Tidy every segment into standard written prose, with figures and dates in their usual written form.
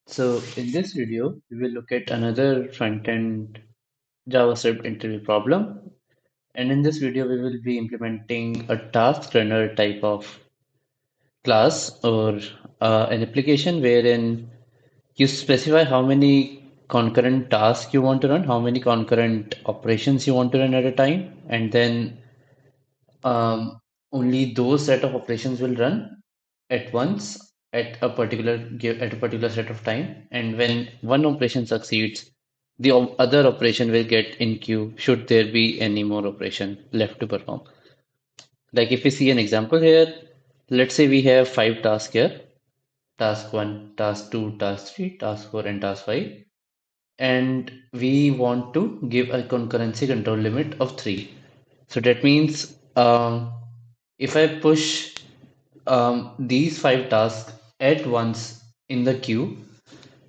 So in this video, we will look at another front-end JavaScript interview problem. And in this video, we will be implementing a task runner type of class or an application wherein you specify how many concurrent tasks you want to run, how many concurrent operations you want to run at a time, and then um, only those set of operations will run at once at a particular set of time, and when one operation succeeds, the other operation will get in queue should there be any more operation left to perform. Like if we see an example here, let's say we have 5 tasks here: task 1, task 2, task 3, task 4, and task 5, and we want to give a concurrency control limit of 3. So that means if I push these 5 tasks at once in the queue,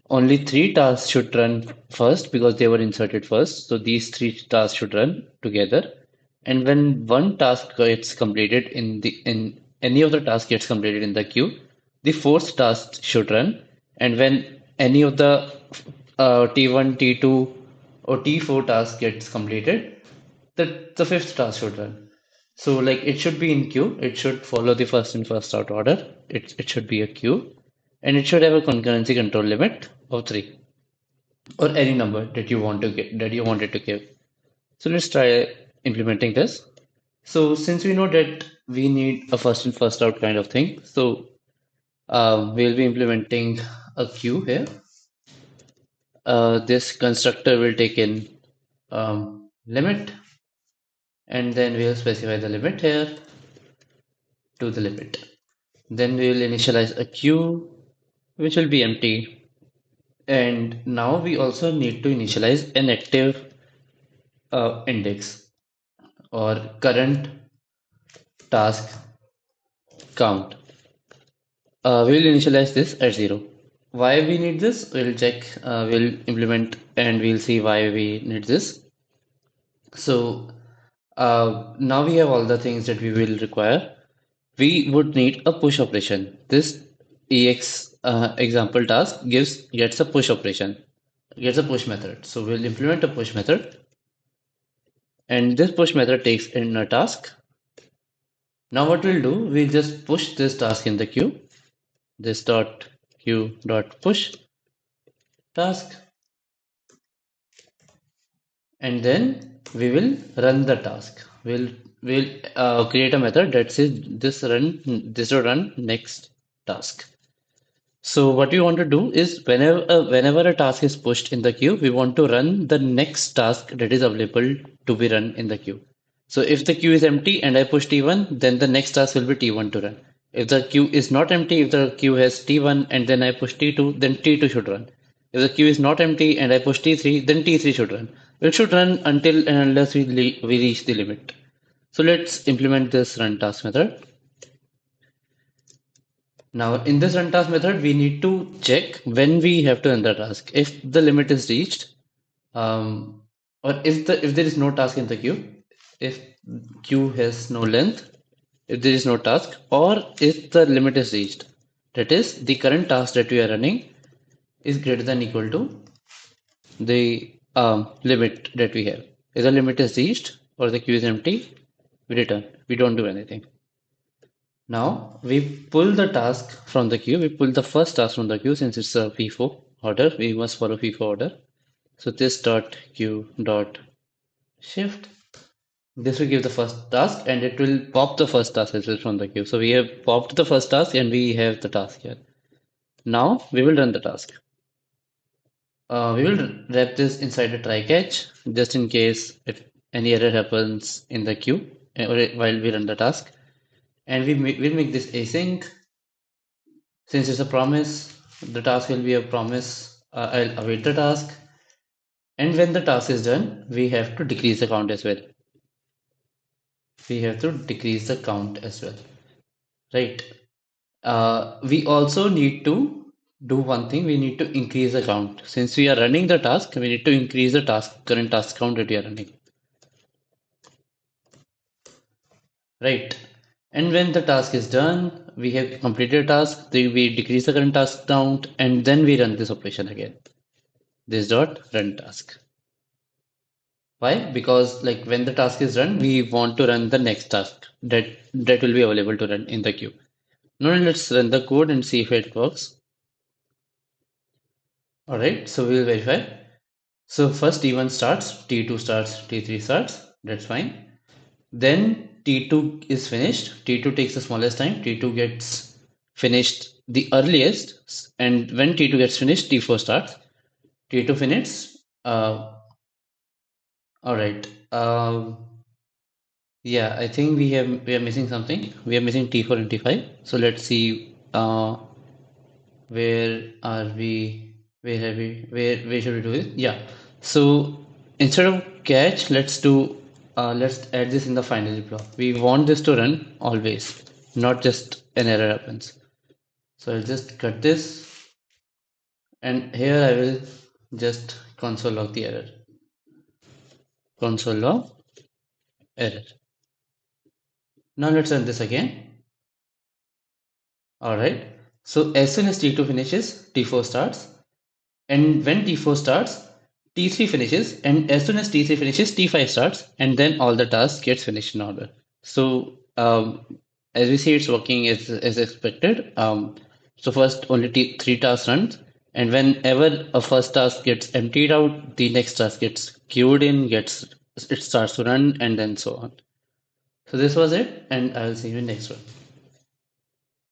only 3 tasks should run first because they were inserted first. So these 3 tasks should run together. And when one task gets completed in any of the tasks gets completed in the queue, the fourth task should run. And when any of the T1, T2, or T4 task gets completed, the fifth task should run. So like it should be in queue. It should follow the first in first out order. It should be a queue, and it should have a concurrency control limit of 3 or any number that you want to get that you wanted to give. So let's try implementing this. So since we know that we need a first in first out kind of thing, so we'll be implementing a queue here. This constructor will take in limit, and then we'll specify the limit here to the limit. Then we will initialize a queue which will be empty. And now we also need to initialize an active index or current task count. We will initialize this at 0. Why we need this? We'll check, we'll implement, and we'll see why we need this. So now we have all the things that we will require. We would need a push operation. This EX example task gets a push operation, gets a push method. So we'll implement a push method, and this push method takes in a task. Now what we'll do, we'll just push this task in the queue. This dot queue dot push task, and then we will run the task. We'll create a method that says this will run next task. So what we want to do is whenever a task is pushed in the queue, we want to run the next task that is available to be run in the queue. So if the queue is empty and I push T1, then the next task will be T1 to run. If the queue is not empty, if the queue has T1 and then I push T2, then T2 should run. If the queue is not empty and I push T3, then T3 should run. It should run until and unless we reach the limit. So let's implement this run task method. Now in this run task method, we need to check when we have to run the task. If the limit is reached, or if there is no task in the queue, if queue has no length, if there is no task, or if the limit is reached, that is the current task that we are running is greater than equal to the limit that we have. If the limit is reached or the queue is empty, we return. We don't do anything. Now we pull the task from the queue. We pull the first task from the queue since it's a FIFO order. We must follow FIFO order. So this dot queue dot shift. This will give the first task, and it will pop the first task as well from the queue. So we have popped the first task and we have the task here. Now we will run the task. We will wrap this inside a try catch just in case if any error happens in the queue while we run the task. And we'll make this async. Since it's a promise, the task will be a promise. I'll await the task. And when the task is done, we have to decrease the count as well. We have to decrease the count as well, right? We also need to do one thing. We need to increase the count. Since we are running the task, we need to increase the current task count that we are running, right? And when the task is done, we have completed a task, then we decrease the current task count, and then we run this operation again. This dot run task. Why? Because like when the task is run, we want to run the next task that will be available to run in the queue. Now let's run the code and see if it works. All right, so we'll verify. So first T1 starts, T2 starts, T3 starts. That's fine. Then T2 is finished. T2 takes the smallest time. T2 gets finished the earliest. And when T2 gets finished, T4 starts. T2 finishes. All right. Yeah, I think we are missing something. We are missing T4 and T5. So let's see. Where are we? Where have we? Where should we do it? Yeah. So instead of catch, let's add this in the finally block. We want this to run always, not just an error happens. So I'll just cut this, and here I will just console log the error. Console log error. Now let's run this again. All right. So as soon as T2 finishes, T4 starts. And when T4 starts, T3 finishes, and as soon as T3 finishes, T5 starts, and then all the tasks gets finished in order. So as we see, it's working as expected. So first only three tasks runs, and whenever a first task gets emptied out, the next task gets queued in, it starts to run, and then so on. So this was it, and I will see you in next one.